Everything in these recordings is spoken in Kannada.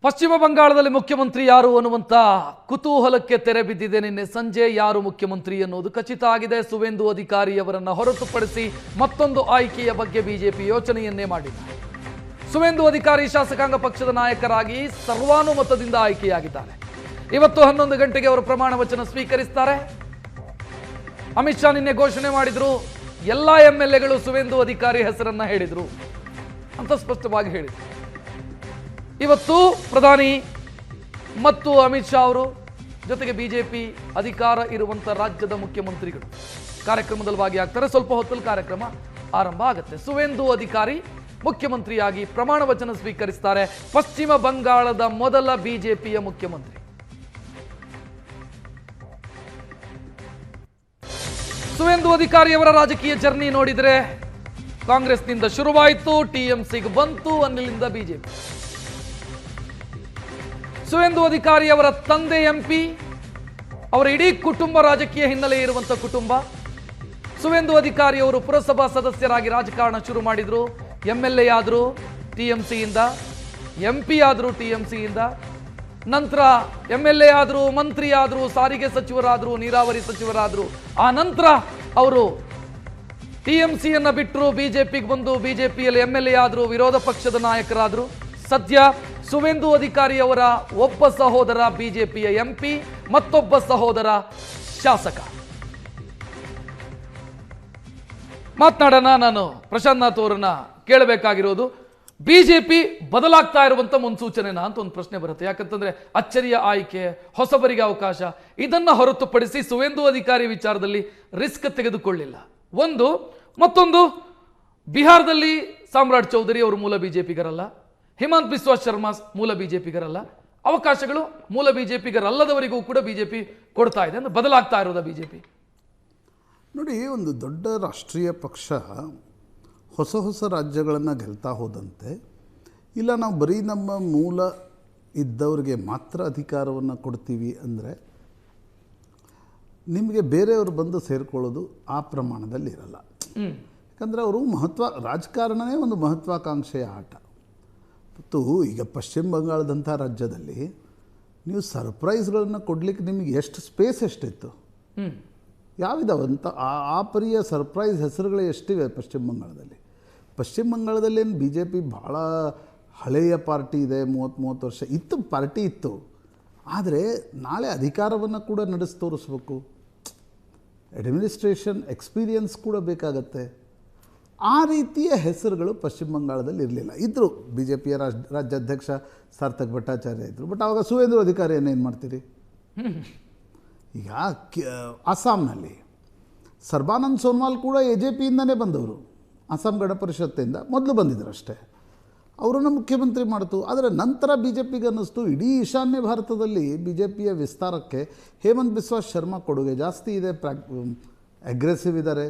ಪಶ್ಚಿಮ ಬಂಗಾಳದಲ್ಲಿ ಮುಖ್ಯಮಂತ್ರಿ ಯಾರು ಅನ್ನುವಂತ ಕುತೂಹಲಕ್ಕೆ ತೆರೆ ಬಿದ್ದಿದೆ. ನಿನ್ನೆ ಸಂಜೆ ಯಾರು ಮುಖ್ಯಮಂತ್ರಿ ಅನ್ನೋದು ಖಚಿತ ಆಗಿದೆ. ಸುವೇಂದು ಅಧಿಕಾರಿ ಅವರನ್ನು ಹೊರತುಪಡಿಸಿ ಮತ್ತೊಂದು ಆಯ್ಕೆಯ ಬಗ್ಗೆ ಬಿಜೆಪಿ ಯೋಚನೆಯನ್ನೇ ಮಾಡಿದೆ. ಸುವೇಂದು ಅಧಿಕಾರಿ ಶಾಸಕಾಂಗ ಪಕ್ಷದ ನಾಯಕರಾಗಿ ಸರ್ವಾನುಮತದಿಂದ ಆಯ್ಕೆಯಾಗಿದ್ದಾರೆ. ಇವತ್ತು 11 ಗಂಟೆಗೆ ಅವರು ಪ್ರಮಾಣ ವಚನ ಸ್ವೀಕರಿಸುತ್ತಾರೆ. ಅಮಿತ್ ಶಾ ನಿನ್ನೆ ಘೋಷಣೆ ಮಾಡಿದ್ರು, ಎಲ್ಲ ಎಂಎಲ್ಎಗಳು ಸುವೇಂದು ಅಧಿಕಾರಿ ಹೆಸರನ್ನ ಹೇಳಿದ್ರು ಅಂತ ಸ್ಪಷ್ಟವಾಗಿ ಹೇಳಿದ್ರು. ಇವತ್ತು ಪ್ರಧಾನಿ ಮತ್ತು ಅಮಿತ್ ಶಾ ಅವರು ಜೊತೆಗೆ ಬಿಜೆಪಿ ಅಧಿಕಾರ ಇರುವಂತ ರಾಜ್ಯದ ಮುಖ್ಯಮಂತ್ರಿಗಳು ಕಾರ್ಯಕ್ರಮದಲ್ಲಿ ಭಾಗಿಯಾಗ್ತಾರೆ. ಸ್ವಲ್ಪ ಹೊತ್ತಲ್ಲಿ ಕಾರ್ಯಕ್ರಮ ಆರಂಭ ಆಗುತ್ತೆ. ಸುವೇಂದು ಅಧಿಕಾರಿ ಮುಖ್ಯಮಂತ್ರಿಯಾಗಿ ಪ್ರಮಾಣ ವಚನ ಸ್ವೀಕರಿಸುತ್ತಾರೆ. ಪಶ್ಚಿಮ ಬಂಗಾಳದ ಮೊದಲ ಬಿಜೆಪಿಯ ಮುಖ್ಯಮಂತ್ರಿ. ಸುವೇಂದು ಅಧಿಕಾರಿ ಅವರ ರಾಜಕೀಯ ಜರ್ನಿ ನೋಡಿದ್ರೆ ಕಾಂಗ್ರೆಸ್ನಿಂದ ಶುರುವಾಯಿತು, ಟಿಎಂಸಿಗೆ ಬಂತು, ಅನ್ನಿಲಿಂದ ಬಿಜೆಪಿ. ಸುವೇಂದು ಅಧಿಕಾರಿ ಅವರ ತಂದೆ ಎಂಪಿ, ಅವರ ಇಡೀ ಕುಟುಂಬ ರಾಜಕೀಯ ಹಿನ್ನೆಲೆ ಇರುವಂತಹ ಕುಟುಂಬ. ಸುವೇಂದು ಅಧಿಕಾರಿ ಅವರು ಪುರಸಭಾ ಸದಸ್ಯರಾಗಿ ರಾಜಕಾರಣ ಶುರು ಮಾಡಿದ್ರು. ಎಂಎಲ್ಎ ಆದ್ರು ಟಿಎಂಸಿಯಿಂದ, ಎಂಪಿ ಆದ್ರು ಟಿಎಂಸಿಯಿಂದ, ನಂತರ ಎಂಎಲ್ಎ ಆದ್ರು, ಮಂತ್ರಿ ಆದ್ರು, ಸಾರಿಗೆ ಸಚಿವರಾದ್ರು, ನೀರಾವರಿ ಸಚಿವರಾದ್ರು. ಆ ನಂತರ ಅವರು ಟಿಎಂಸಿಯನ್ನ ಬಿಟ್ಟರು, ಬಿಜೆಪಿಗೆ ಬಂದು ಬಿಜೆಪಿಯಲ್ಲಿ ಎಂಎಲ್ಎ ಆದ್ರು, ವಿರೋಧ ಪಕ್ಷದ ನಾಯಕರಾದ್ರು. ಸದ್ಯ ಸುವೇಂದು ಅಧಿಕಾರಿ ಅವರ ಒಬ್ಬ ಸಹೋದರ ಬಿಜೆಪಿಯ ಎಂಪಿ, ಮತ್ತೊಬ್ಬ ಸಹೋದರ ಶಾಸಕ. ಮಾತನಾಡೋಣ. ನಾನು ಪ್ರಶಾಂತ್ ನಾಥ್ ಅವರನ್ನ ಕೇಳಬೇಕಾಗಿರೋದು, ಬಿಜೆಪಿ ಬದಲಾಗ್ತಾ ಇರುವಂತ ಮುನ್ಸೂಚನೆನಾ ಅಂತ ಒಂದು ಪ್ರಶ್ನೆ ಬರುತ್ತೆ. ಯಾಕಂತಂದ್ರೆ ಅಚ್ಚರಿಯ ಆಯ್ಕೆ, ಹೊಸಬರಿಗೆ ಅವಕಾಶ, ಇದನ್ನ ಹೊರತುಪಡಿಸಿ ಸುವೇಂದು ಅಧಿಕಾರಿ ವಿಚಾರದಲ್ಲಿ ರಿಸ್ಕ್ ತೆಗೆದುಕೊಳ್ಳಿಲ್ಲ. ಮತ್ತೊಂದು, ಬಿಹಾರದಲ್ಲಿ ಸಾಮ್ರಾಟ್ ಚೌಧರಿ ಅವರು ಮೂಲ ಬಿಜೆಪಿಗರಲ್ಲ, ಹಿಮಂತ್ ಬಿಸ್ವಾ ಶರ್ಮಾ ಮೂಲ ಬಿಜೆಪಿಗರಲ್ಲ. ಅವಕಾಶಗಳು ಮೂಲ ಬಿಜೆಪಿಗರಲ್ಲದವರಿಗೂ ಕೂಡ ಬಿಜೆಪಿ ಕೊಡ್ತಾ ಇದೆ. ಅಂದ್ರೆ ಬದಲಾಗ್ತಾ ಇರೋದ ಬಿಜೆಪಿ. ನೋಡಿ, ಒಂದು ದೊಡ್ಡ ರಾಷ್ಟ್ರೀಯ ಪಕ್ಷ ಹೊಸ ರಾಜ್ಯಗಳನ್ನು ಗೆಲ್ತಾ ಹೋದಂತೆ, ಇಲ್ಲ ನಾವು ಬರೀ ನಮ್ಮ ಮೂಲ ಇದ್ದವರಿಗೆ ಮಾತ್ರ ಅಧಿಕಾರವನ್ನು ಕೊಡ್ತೀವಿ ಅಂದರೆ ನಿಮಗೆ ಬೇರೆಯವರು ಬಂದು ಸೇರಿಕೊಳ್ಳೋದು ಆ ಪ್ರಮಾಣದಲ್ಲಿ ಇರಲ್ಲ. ಯಾಕಂದರೆ ಅವರು ರಾಜಕಾರಣವೇ ಒಂದು ಮಹತ್ವಾಕಾಂಕ್ಷೆಯ ಆಟ. ಮತ್ತು ಈಗ ಪಶ್ಚಿಮ ಬಂಗಾಳದಂಥ ರಾಜ್ಯದಲ್ಲಿ ನೀವು ಸರ್ಪ್ರೈಸ್ಗಳನ್ನು ಕೊಡಲಿಕ್ಕೆ ನಿಮಗೆ ಎಷ್ಟಿತ್ತು, ಯಾವಿದಾವಂತ ಆ ಪರಿಯ ಸರ್ಪ್ರೈಸ್ ಹೆಸರುಗಳು ಎಷ್ಟಿವೆ ಪಶ್ಚಿಮ ಬಂಗಾಳದಲ್ಲಿ. ಪಶ್ಚಿಮ ಬಂಗಾಳದಲ್ಲಿ ಏನು ಬಿ ಜೆ ಪಿ ಭಾಳ ಹಳೆಯ ಪಾರ್ಟಿ ಇದೆ, 30 ವರ್ಷ ಪಾರ್ಟಿ ಇತ್ತು. ಆದರೆ ನಾಳೆ ಅಧಿಕಾರವನ್ನು ಕೂಡ ನಡೆಸಿ ತೋರಿಸ್ಬೇಕು, ಅಡ್ಮಿನಿಸ್ಟ್ರೇಷನ್ ಎಕ್ಸ್ಪೀರಿಯನ್ಸ್ ಕೂಡ ಬೇಕಾಗತ್ತೆ. ಆ ರೀತಿಯ ಹೆಸರುಗಳು ಪಶ್ಚಿಮ ಬಂಗಾಳದಲ್ಲಿ ಇರಲಿಲ್ಲ. ಇದ್ದರು ಬಿ ಜೆ ಪಿಯ ರಾಜ್ಯಾಧ್ಯಕ್ಷ ಸಾರ್ಥಕ್ ಭಟ್ಟಾಚಾರ್ಯ ಇದ್ದರು. ಬಟ್ ಆವಾಗ ಸುವೇಂದು ಅಧಿಕಾರಿಯನ್ನು ಏನು ಮಾಡ್ತೀರಿ? ಈಗ ಅಸ್ಸಾಂನಲ್ಲಿ ಸರ್ಬಾನಂದ್ ಸೋನ್ವಾಲ್ ಕೂಡ ಎ ಜೆ ಪಿಯಿಂದನೇ ಬಂದವರು, ಅಸ್ಸಾಂ ಗಣ ಪರಿಷತ್ತಿಂದ ಮೊದಲು ಬಂದಿದ್ದರು ಅಷ್ಟೇ. ಅವರನ್ನು ಮುಖ್ಯಮಂತ್ರಿ ಮಾಡ್ತು. ಆದರೆ ನಂತರ ಬಿ ಜೆ ಪಿಗೆ ಅನ್ನಿಸ್ತು ಇಡೀ ಈಶಾನ್ಯ ಭಾರತದಲ್ಲಿ ಬಿ ಜೆ ಪಿಯ ವಿಸ್ತಾರಕ್ಕೆ ಹೇಮಂತ್ ಬಿಸ್ವಾ ಶರ್ಮಾ ಕೊಡುಗೆ ಜಾಸ್ತಿ ಇದೆ, ಅಗ್ರೆಸಿವ್ ಇದ್ದಾರೆ,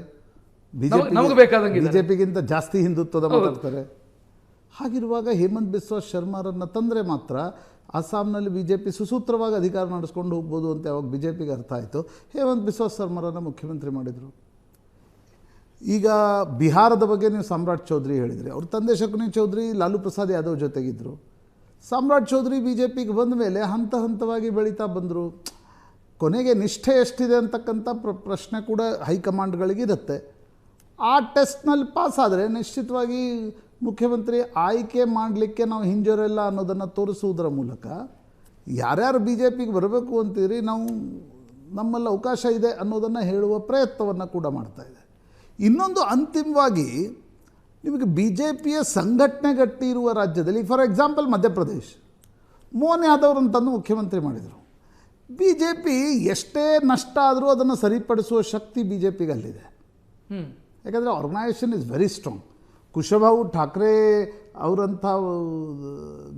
ಬಿಜೆಪಿಗಿಂತ ಜಾಸ್ತಿ ಹಿಂದುತ್ವದ ಮಾತಾಡ್ತಾರೆ. ಹಾಗಿರುವಾಗ ಹೇಮಂತ್ ಬಿಸ್ವಾ ಶರ್ಮಾರನ್ನು ತಂದರೆ ಮಾತ್ರ ಅಸ್ಸಾಂನಲ್ಲಿ ಬಿ ಜೆ ಪಿ ಸುಸೂತ್ರವಾಗಿ ಅಧಿಕಾರ ನಡೆಸ್ಕೊಂಡು ಹೋಗ್ಬೋದು ಅಂತ ಯಾವಾಗ ಬಿ ಜೆ ಪಿಗೆ ಅರ್ಥ ಆಯಿತು, ಹೇಮಂತ್ ಬಿಸ್ವಾ ಶರ್ಮಾರನ್ನು ಮುಖ್ಯಮಂತ್ರಿ ಮಾಡಿದರು. ಈಗ ಬಿಹಾರದ ಬಗ್ಗೆ ನೀವು ಸಾಮ್ರಾಟ್ ಚೌಧರಿ ಹೇಳಿದ್ರಿ. ಅವ್ರ ತಂದೆ ಶಕುನಿ ಚೌಧರಿ ಲಾಲು ಪ್ರಸಾದ್ ಯಾದವ್ ಜೊತೆಗಿದ್ದರು. ಸಾಮ್ರಾಟ್ ಚೌಧರಿ ಬಿ ಜೆ ಪಿಗೆ ಬಂದ ಮೇಲೆ ಹಂತವಾಗಿ ಬೆಳೀತಾ ಬಂದರು. ಕೊನೆಗೆ ನಿಷ್ಠೆ ಎಷ್ಟಿದೆ ಅಂತಕ್ಕಂಥ ಪ್ರಶ್ನೆ ಕೂಡ ಹೈಕಮಾಂಡ್ಗಳಿಗಿರುತ್ತೆ. ಆ ಟೆಸ್ಟ್ನಲ್ಲಿ ಪಾಸ್ ಆದರೆ ನಿಶ್ಚಿತವಾಗಿ ಮುಖ್ಯಮಂತ್ರಿ ಆಯ್ಕೆ ಮಾಡಲಿಕ್ಕೆ ನಾವು ಹಿಂಜರಿಲ್ಲ ಅನ್ನೋದನ್ನು ತೋರಿಸುವುದರ ಮೂಲಕ ಯಾರ್ಯಾರು ಬಿ ಜೆ ಪಿಗೆ ಬರಬೇಕು ಅಂತೀರಿ, ನಾವು ನಮ್ಮಲ್ಲಿ ಅವಕಾಶ ಇದೆ ಅನ್ನೋದನ್ನು ಹೇಳುವ ಪ್ರಯತ್ನವನ್ನು ಕೂಡ ಮಾಡ್ತಾ ಇದೆ. ಇನ್ನೊಂದು, ಅಂತಿಮವಾಗಿ ನಿಮಗೆ ಬಿ ಜೆ ಪಿಯ ಸಂಘಟನೆ ಗಟ್ಟಿ ಇರುವ ರಾಜ್ಯದಲ್ಲಿ, ಫಾರ್ ಎಕ್ಸಾಂಪಲ್ ಮಧ್ಯಪ್ರದೇಶ್, ಮೋಹನ್ ಯಾದವ್ರನ್ನು ತಂದು ಮುಖ್ಯಮಂತ್ರಿ ಮಾಡಿದರು. ಬಿ ಜೆ ಪಿ ಎಷ್ಟೇ ನಷ್ಟ ಆದರೂ ಅದನ್ನು ಸರಿಪಡಿಸುವ ಶಕ್ತಿ ಬಿ ಜೆ ಪಿಗೆ ಅಲ್ಲಿದೆ. ಯಾಕಂದರೆ organisation is very strong. Kushabhau Thakre ಅವರಂಥ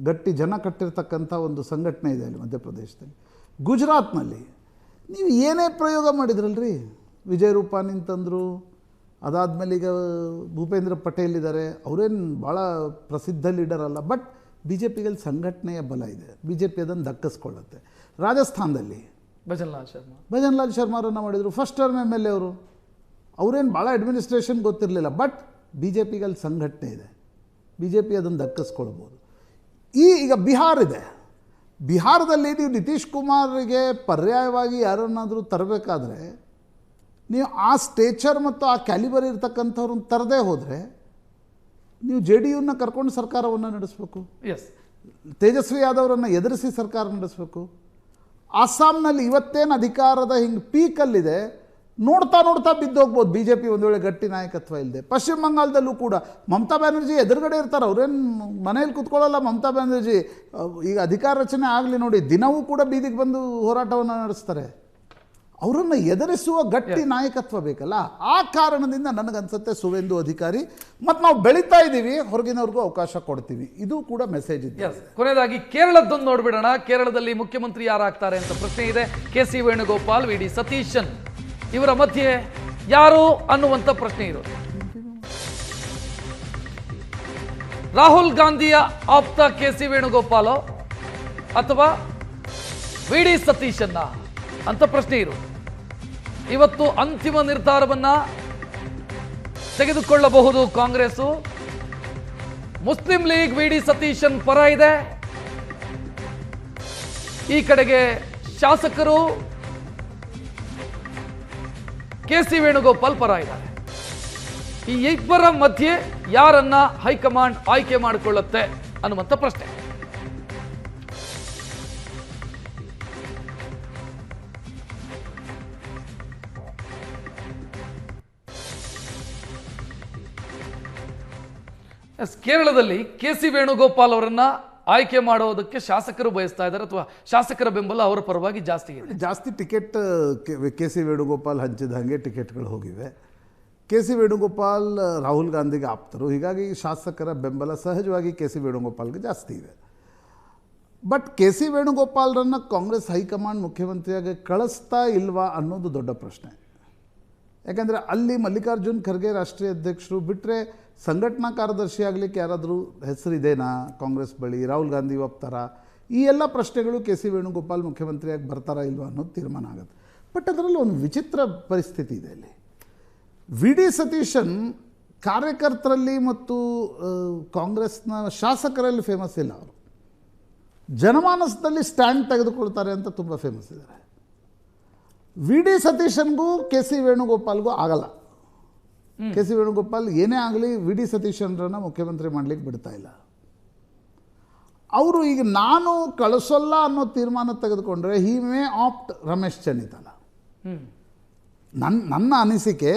ಗಟ್ಟಿ ಜನ ಕಟ್ಟಿರ್ತಕ್ಕಂಥ ಒಂದು ಸಂಘಟನೆ ಇದೆ ಅಲ್ಲಿ ಮಧ್ಯಪ್ರದೇಶದಲ್ಲಿ. ಗುಜರಾತ್ನಲ್ಲಿ ನೀವು ಏನೇ ಪ್ರಯೋಗ ಮಾಡಿದ್ರಲ್ರಿ, ವಿಜಯ್ ರೂಪಾನಿನ ತಂದರು, ಅದಾದಮೇಲೆ ಈಗ ಭೂಪೇಂದ್ರ ಪಟೇಲ್ ಇದ್ದಾರೆ, ಅವರೇನು ಭಾಳ ಪ್ರಸಿದ್ಧ ಲೀಡರ್ ಅಲ್ಲ, ಬಟ್ ಬಿ ಜೆ ಪಿಗೆ ಸಂಘಟನೆಯ ಬಲ ಇದೆ, ಬಿ ಜೆ ಪಿ ಅದನ್ನು ದಕ್ಕಿಸ್ಕೊಳ್ಳುತ್ತೆ. ರಾಜಸ್ಥಾನದಲ್ಲಿ ಭಜನ್ ಲಾಲ್ ಶರ್ಮಾರನ್ನು ಮಾಡಿದರು, ಫಸ್ಟ್ ಟರ್ಮ್ MLA ಅವರು. ಅವರೇನು ಭಾಳ ಅಡ್ಮಿನಿಸ್ಟ್ರೇಷನ್ ಗೊತ್ತಿರಲಿಲ್ಲ, ಬಟ್ ಬಿ ಜೆ ಪಿಗೆ ಅಲ್ಲಿ ಸಂಘಟನೆ ಇದೆ, ಬಿ ಜೆ ಪಿ ಅದನ್ನು ದಕ್ಕಿಸ್ಕೊಳ್ಬೋದು. ಈಗ ಬಿಹಾರ್ ಇದೆ, ಬಿಹಾರದಲ್ಲಿ ನೀವು ನಿತೀಶ್ ಕುಮಾರ್ಗೆ ಪರ್ಯಾಯವಾಗಿ ಯಾರನ್ನಾದರೂ ತರಬೇಕಾದ್ರೆ ನೀವು ಆ ಸ್ಟೇಚರ್ ಮತ್ತು ಆ ಕ್ಯಾಲಿಬರ್ ಇರ್ತಕ್ಕಂಥವ್ರನ್ನ ತರದೇ ಹೋದರೆ ನೀವು JDUನ ಕರ್ಕೊಂಡು ಸರ್ಕಾರವನ್ನು ನಡೆಸಬೇಕು. ಎಸ್, ತೇಜಸ್ವಿ ಯಾದವ್ರನ್ನು ಎದುರಿಸಿ ಸರ್ಕಾರ ನಡೆಸಬೇಕು. ಅಸ್ಸಾಂನಲ್ಲಿ ಇವತ್ತೇನು ಅಧಿಕಾರದ ಹಿಂಗೆ ಪೀಕಲ್ಲಿದೆ, ನೋಡ್ತಾ ನೋಡ್ತಾ ಬಿದ್ದೋಗ್ಬೋದು BJP ಒಂದು ವೇಳೆ ಗಟ್ಟಿ ನಾಯಕತ್ವ ಇಲ್ಲದೆ. ಪಶ್ಚಿಮ ಬಂಗಾಳದಲ್ಲೂ ಕೂಡ ಮಮತಾ ಬ್ಯಾನರ್ಜಿ ಎದುರುಗಡೆ ಇರ್ತಾರೆ, ಅವ್ರೇನು ಮನೇಲಿ ಕೂತ್ಕೊಳ್ಳಲ್ಲ. ಮಮತಾ ಬ್ಯಾನರ್ಜಿ ಈಗ ಅಧಿಕಾರ ರಚನೆ ಆಗಲಿ ನೋಡಿ, ದಿನವೂ ಕೂಡ ಬೀದಿಗೆ ಬಂದು ಹೋರಾಟವನ್ನು ನಡೆಸ್ತಾರೆ. ಅವರನ್ನು ಎದುರಿಸುವ ಗಟ್ಟಿ ನಾಯಕತ್ವ ಬೇಕಲ್ಲ. ಆ ಕಾರಣದಿಂದ ನನಗನ್ಸುತ್ತೆ ಸುವೇಂದು ಅಧಿಕಾರಿ ಮತ್ತು ನಾವು ಬೆಳೀತಾ ಇದ್ದೀವಿ, ಹೊರಗಿನವ್ರಿಗೂ ಅವಕಾಶ ಕೊಡ್ತೀವಿ, ಇದು ಕೂಡ ಮೆಸೇಜ್ ಇದೆ. ಕೊನೆಯದಾಗಿ ಕೇರಳದ್ದೊಂದು ನೋಡ್ಬಿಡೋಣ. ಕೇರಳದಲ್ಲಿ ಮುಖ್ಯಮಂತ್ರಿ ಯಾರಾಗ್ತಾರೆ ಅಂತ ಪ್ರಶ್ನೆ ಇದೆ. KC ವೇಣುಗೋಪಾಲ್, VD ಸತೀಶನ್ ಇವರ ಮಧ್ಯೆ ಯಾರು ಅನ್ನುವಂಥ ಪ್ರಶ್ನೆ ಇರೋದು. ರಾಹುಲ್ ಗಾಂಧಿಯ ಆಪ್ತ KC ವೇಣುಗೋಪಾಲೋ ಅಥವಾ VD ಸತೀಶನ್ನ ಅಂತ ಪ್ರಶ್ನೆ ಇರೋದು. ಇವತ್ತು ಅಂತಿಮ ನಿರ್ಧಾರವನ್ನ ತೆಗೆದುಕೊಳ್ಳಬಹುದು Congress. Muslim league VD Satheesan ಪರ ಇದೆ, ಈ ಕಡೆಗೆ ಶಾಸಕರು KC ವೇಣುಗೋಪಾಲ್ ಪರ ಇದ್ದಾರೆ. ಈ ಇಬ್ಬರ ಮಧ್ಯೆ ಯಾರನ್ನ ಹೈಕಮಾಂಡ್ ಆಯ್ಕೆ ಮಾಡಿಕೊಳ್ಳುತ್ತೆ ಅನ್ನುವಂಥ ಪ್ರಶ್ನೆ. ಕೇರಳದಲ್ಲಿ KC ವೇಣುಗೋಪಾಲ್ ಅವರನ್ನ ಆಯ್ಕೆ ಮಾಡೋದಕ್ಕೆ ಶಾಸಕರು ಬಯಸ್ತಾ ಇದ್ದಾರೆ, ಅಥವಾ ಶಾಸಕರ ಬೆಂಬಲ ಅವರ ಪರವಾಗಿ ಜಾಸ್ತಿ ಇದೆ. ಜಾಸ್ತಿ ಟಿಕೆಟ್ KC ವೇಣುಗೋಪಾಲ್ ಹಂಚಿದ ಹಾಗೆ ಟಿಕೆಟ್ಗಳು ಹೋಗಿವೆ. KC ವೇಣುಗೋಪಾಲ್ ರಾಹುಲ್ ಗಾಂಧಿಗೆ ಆಪ್ತರು, ಹೀಗಾಗಿ ಶಾಸಕರ ಬೆಂಬಲ ಸಹಜವಾಗಿ KC ವೇಣುಗೋಪಾಲ್ಗೆ ಜಾಸ್ತಿ ಇದೆ. ಬಟ್ KC ವೇಣುಗೋಪಾಲ್ರನ್ನು ಕಾಂಗ್ರೆಸ್ ಹೈಕಮಾಂಡ್ ಮುಖ್ಯಮಂತ್ರಿಯಾಗಿ ಕಳಿಸ್ತಾ ಇಲ್ವಾ ಅನ್ನೋದು ದೊಡ್ಡ ಪ್ರಶ್ನೆ. ಯಾಕಂದರೆ ಅಲ್ಲಿ ಮಲ್ಲಿಕಾರ್ಜುನ್ ಖರ್ಗೆ ರಾಷ್ಟ್ರೀಯ ಅಧ್ಯಕ್ಷರು ಬಿಟ್ಟರೆ ಸಂಘಟನಾ ಕಾರ್ಯದರ್ಶಿ ಆಗಲಿಕ್ಕೆ ಯಾರಾದರೂ ಹೆಸರಿದೇನಾ ಕಾಂಗ್ರೆಸ್ ಬಳಿ? ರಾಹುಲ್ ಗಾಂಧಿ ಒಪ್ತಾರಾ? ಈ ಎಲ್ಲ ಪ್ರಶ್ನೆಗಳು KC ವೇಣುಗೋಪಾಲ್ ಮುಖ್ಯಮಂತ್ರಿಯಾಗಿ ಬರ್ತಾರಾ ಇಲ್ವಾ ಅನ್ನೋದು ತೀರ್ಮಾನ ಆಗುತ್ತೆ. ಬಟ್ ಅದರಲ್ಲಿ ಒಂದು ವಿಚಿತ್ರ ಪರಿಸ್ಥಿತಿ ಇದೆ. ಇಲ್ಲಿ VD ಸತೀಶನ್ ಕಾರ್ಯಕರ್ತರಲ್ಲಿ ಮತ್ತು ಕಾಂಗ್ರೆಸ್ನ ಶಾಸಕರಲ್ಲಿ ಫೇಮಸ್ ಇಲ್ಲ. ಅವರು ಜನಮಾನಸದಲ್ಲಿ ಸ್ಟ್ಯಾಂಡ್ ತೆಗೆದುಕೊಳ್ತಾರೆ ಅಂತ ತುಂಬ ಫೇಮಸ್ ಇದ್ದಾರೆ. VD ಸತೀಶನ್ಗೂ KC ವೇಣುಗೋಪಾಲ್ಗೂ ಆಗಲ್ಲ. KC ವೇಣುಗೋಪಾಲ್ ಏನೇ ಆಗಲಿ VD ಸತೀಶನ್ರನ್ನ ಮುಖ್ಯಮಂತ್ರಿ ಮಾಡಲಿಕ್ಕೆ ಬಿಡ್ತಾ ಇಲ್ಲ. ಅವರು ಈಗ ನಾನು ಕಳಿಸೋಲ್ಲ ಅನ್ನೋ ತೀರ್ಮಾನ ತೆಗೆದುಕೊಂಡ್ರೆ ಹಿ ಮೇ ಆಪ್ಟ್ ರಮೇಶ್ ಚೆನ್ನಿತ್ತಲ. ನನ್ನ ಅನಿಸಿಕೆ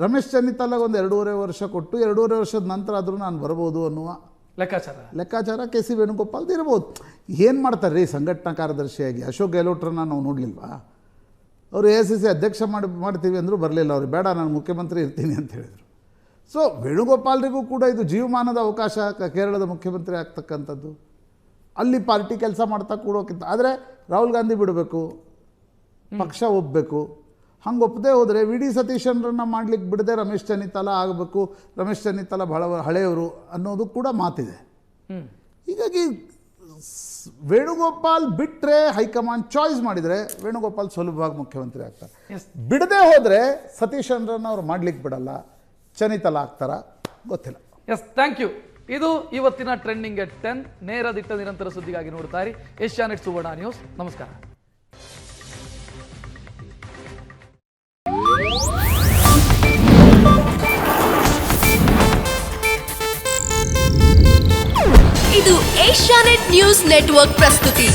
ರಮೇಶ್ ಚೆನ್ನಿತ್ತಲಾಗ ಒಂದು 2.5 ವರ್ಷ ಕೊಟ್ಟು 2.5 ವರ್ಷದ ನಂತರ ಆದರೂ ನಾನು ಬರ್ಬೋದು ಅನ್ನುವ ಲೆಕ್ಕಾಚಾರ KC ವೇಣುಗೋಪಾಲ್ದು ಇರ್ಬೋದು. ಏನು ಮಾಡ್ತಾರೆ ರೀ ಸಂಘಟನಾ ಕಾರ್ಯದರ್ಶಿಯಾಗಿ? ಅಶೋಕ್ ಗೆಹ್ಲೋಟ್ರನ್ನ ನಾವು ನೋಡಲಿಲ್ವಾ? ಅವರು AICC ಅಧ್ಯಕ್ಷ ಮಾಡ್ತೀವಿ ಅಂದರೂ ಬರಲಿಲ್ಲ. ಅವ್ರು ಬೇಡ ನಾನು ಮುಖ್ಯಮಂತ್ರಿ ಇರ್ತೀನಿ ಅಂತ ಹೇಳಿದರು. ಸೊ ವೇಣುಗೋಪಾಲ್ರಿಗೂ ಕೂಡ ಇದು ಜೀವಮಾನದ ಅವಕಾಶ ಕೇರಳದ ಮುಖ್ಯಮಂತ್ರಿ ಆಗ್ತಕ್ಕಂಥದ್ದು. ಅಲ್ಲಿ ಪಾರ್ಟಿ ಕೆಲಸ ಮಾಡ್ತಾ ಕೂಡೋಕ್ಕಿಂತ, ಆದರೆ ರಾಹುಲ್ ಗಾಂಧಿ ಬಿಡಬೇಕು, ಪಕ್ಷ ಒಪ್ಪಬೇಕು. ಹಂಗೆ ಒಪ್ಪದೆ ಹೋದರೆ VD ಸತೀಶನ್ರನ್ನ ಮಾಡಲಿಕ್ಕೆ ಬಿಡದೆ ರಮೇಶ್ ಚೆನ್ನಿತ್ತಲ ಆಗಬೇಕು. ರಮೇಶ್ ಚೆನ್ನಿತ್ತಲ ಬಹಳ ಹಳೆಯವರು ಅನ್ನೋದು ಕೂಡ ಮಾತಿದೆ. ಹೀಗಾಗಿ ವೇಣುಗೋಪಾಲ್ ಬಿಟ್ಟರೆ ಹೈಕಮಾಂಡ್ ಚಾಯ್ಸ್ ಮಾಡಿದರೆ ವೇಣುಗೋಪಾಲ್ ಸುಲಭವಾಗಿ ಮುಖ್ಯಮಂತ್ರಿ ಆಗ್ತಾರೆ. ಬಿಡದೆ ಹೋದರೆ ಸತೀಶನ್ರನ್ನ ಅವ್ರು ಮಾಡ್ಲಿಕ್ಕೆ ಬಿಡಲ್ಲ, ಚೆನ್ನಿತ್ತಲ ಆಗ್ತಾರ ಗೊತ್ತಿಲ್ಲ. Yes, thank you. ಇದು ಇವತ್ತಿನ ಟ್ರೆಂಡಿಂಗ್ ಎಟ್ 10. ನೇರ ದಿಟ್ಟ ನಿರಂತರ ಸುದ್ದಿಗಾಗಿ ನೋಡ್ತಾ ಇರಿ ಏಷ್ಯಾನೆಟ್ ಸುವರ್ಣ ನ್ಯೂಸ್. ನಮಸ್ಕಾರ. ಇದು ಏಷ್ಯಾನೆಟ್ ನ್ಯೂಸ್ ನೆಟ್ವರ್ಕ್ ಪ್ರಸ್ತುತಿ.